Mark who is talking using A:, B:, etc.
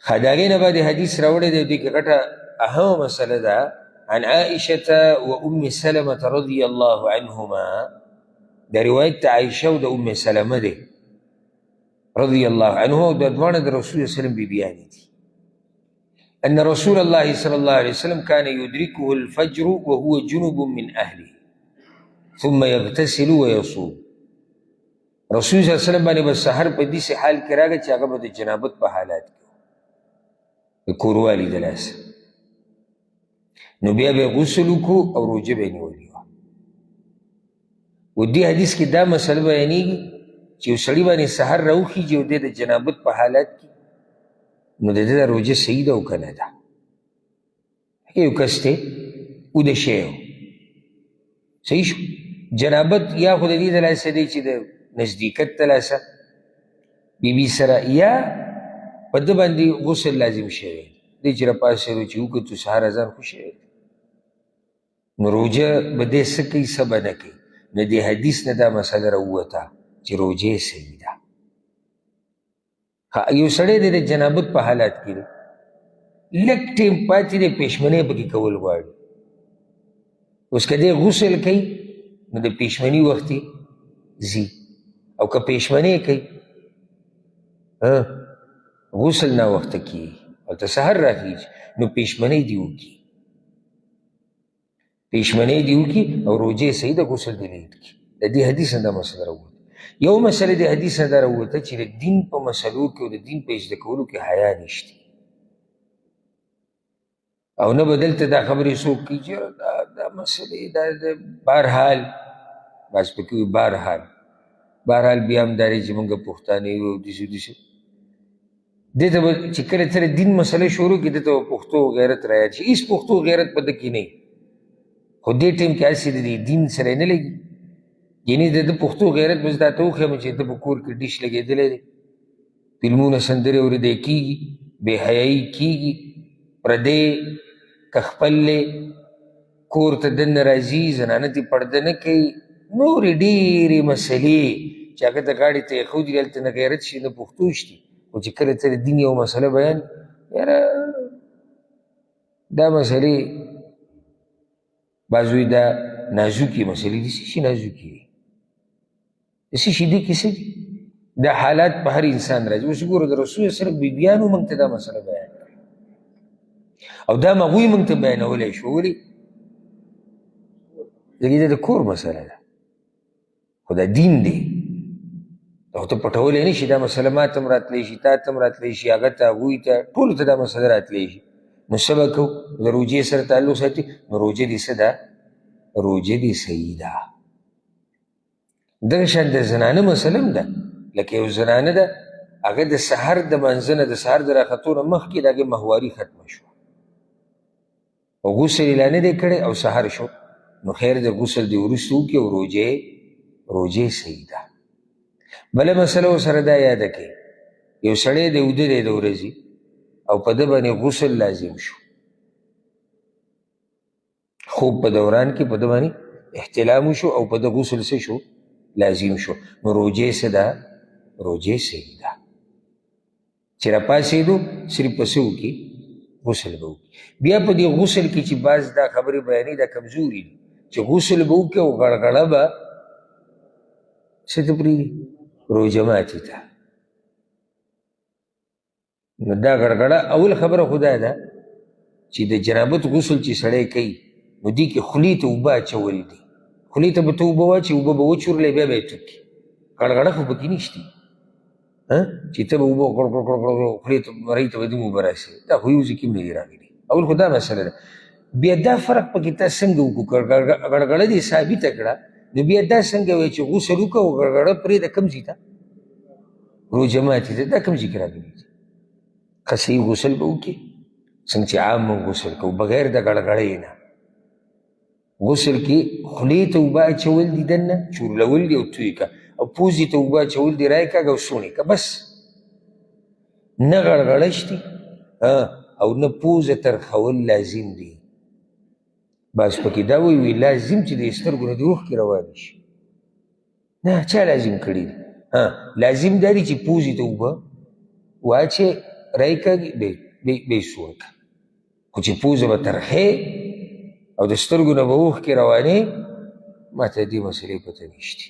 A: هغې نه بعد حدیث راوړی دی، دې کې غټه اهمه مسله ده. عن عائشة وأم سلمة رضي الله عنهما، دا روایت د عائشه او د ام سلمه دی رضي الله عنهما، او دا دواړه د رسول صلی الله علیه وسلم بیبیانې دي. أن رسول الله صلى الله عليه وسلم كان يدركه الفجر وهو جنب من أهله ثم يغتسل ويصوم. رسول صلی الله علیه وسلم باندې به سحر په داسې حال کې راغی چې هغه به د جنابت په حالات کې د کوروالي د لاسه، نو بیا به غسل وکړو او روژه به یې نیولې وه. و دې حدیث کې دا مسله بیانېږي چې یو سړي باندې سحر راوخیږي او دی د جنابت په حالات کې، نو د ده دا روژه صحیح ده او که نه ده. یو کس دی وده شی و، صحیح شو، جنابت یا خو د دې د لاسه دی چې د نزدېکت د لاسه بیبي سره، یا په ده باندې غسل لازم شوی دی چې راپاڅېدو چې وکتو سهار اذان خو شوی دی، نو روژه به دی څه کوي څه به نه کوي. نو دې حدیث نه دا مسله راووته چې روژه یې صحیح ده. یو سړی دی د جنابت په حالات کې دی، لږ ټیم پاتې دی، پېشمنۍ پکې کول غواړي. اوس که دی غسل کوي نو د پېشمني وخت یې ځي، او که پېشمنۍ کوي غسل ناوخته کېږي او ته سحر راخیږي، نو پېشمنۍ دې وکړي، پېشمنۍ دې وکړي او روژه یې صحیح ده، غسل دې لیټ کړي. د دې حدیث نه دا مسله راووته. یو مسله د حدیث نه دا راووته چې د دین په مسلو کې او د دین په زده کولو کې حیا نشته، او نه به دلته دا خبرې څوک کوي چې دا مسلې دا بهرحال بس پکې وي، بهرحال بیا هم دا دی چې مونږ پښتانه یو او داسې داسې دې ته به چې کله ته د دین مسله شروع کړي دې ته به پښتو غیرت رایاد شي. هېڅ پښتو غیرت په ده کې نه وي، خو دې ټیم کې هسې د دین سره یې نه لګي. یعنې د ده پښتو غیرت به زه تا ته وښیم چې ته په کور کې ډیش لګېدلی دی، فلمونه سندرې اورېدی کېږي، بې حیایي کېږي، پردی که خپل دی کور ته دننه راځي، زنانه ترې پرده نه کوي، نورې ډېرې مسلې چې هغه ته غاړې ته ایښودي، هلته نه غیرت شي نه پښتو شي. خو چې کله ته د دین یو مسله بیان، یاره دا مسلې بعض وایي دا نازکې مسلې دي. څه شي نازکې دي؟ څه شي دې کې څه دي؟ دا حالات په هر انسان راځي. اوس ګوره د رسول سره بیبیانو موږ ته دا مسله بیان کړه، او دا هغوی موږ ته بیانولی شو. ولې؟ ځکه دا د کور مسله ده، خو دا دین دی، او ته پټولی نه شي. دا مسله ما ته هم راتلی شي، تا ته هم راتلی شي، هغه ته، هغوی ته، ټولو ته دا مسله راتلی شي. نو څه به کوو؟ د روژې سره تعلق ساتي، نو روژه دې څه ده؟ روژه دې صحیح ده. دغه شان د زنانه مسله هم ده، لکه یو زنانه ده، هغه د سحر د منځه نه، د سحر د راختو نه مخکې د هغې ماهواري ختمه شوه او غسل یې لا نه دی کړی او سحر شو، نو خیر د غسل دې وروسته وکړي او روژه صحیح ده. بله مسله ورسره دا یاده کړئ، یو سړی دی اوده دی د ورځې او په ده باندې غسل لازم شو، خوب په دوران کې په ده باندې احتلام وشو او په ده غسل څه شو؟ لازم شو. نو روژه څه ده؟ روژه صحیح ده. چې راپاڅېدو صرف په څه وکړي؟ غسل به وکړي. بیا په دې غسل کې چې بعض دا خبرې بیانې دا کمزوري دي چې غسل به وکړي او غړغړه به څه ته پرېږدي؟ روژه ماتې ته. نو دا غړغړه اول خبره خو دا ده چې د جنابت غسل چې سړی کوي، نو دې کې خولې ته اوبه اچول دي. خولې ته به ته اوبه واچوې، اوبه به وچورلی، بیا به یې ټوکي. غړغړه خو پکې نشته چې ته به اوبه خولې ته مرۍ ته به دوم اوبه راسي، دا خو یو ځای کې هم نه دي راغلي. اول خو دا مسله ده. بیا دا فرق پکې تا څنګه وکړو؟ غړغړه دې ثابته کړه، نو بیا دا څنګه وایي چې غسل وکړه او غړغړه پرېږده، کوم ځای ته؟ روژه ماتې ته. دا کوم ځای کې راغلي دي؟ که صحیح غسل به وکړي، څنګه چې عام موږ غسل کوو بغیر د غړغړۍ نه. غسل کې خولې ته اوبه اچول دي، دننه چورلول دي او توی که، او پوزې ته اوبه اچول دي، رای کږه او سوڼې که، بس. نه غړغړش دي او نه پوزه ترخول لازم دي. بعض پکې دا وایي لازم چې د سترګو نه د اوښکې روانې شي. نه، چا لازم کړي دي؟ لازم دا دي چې پوزې ته اوبه واچې رایکاږي به یې سوړ کړه خو چې پوزه به ترخې او د سترګو نه به اوښکې روانې ما ته د دې مسلې پته نشته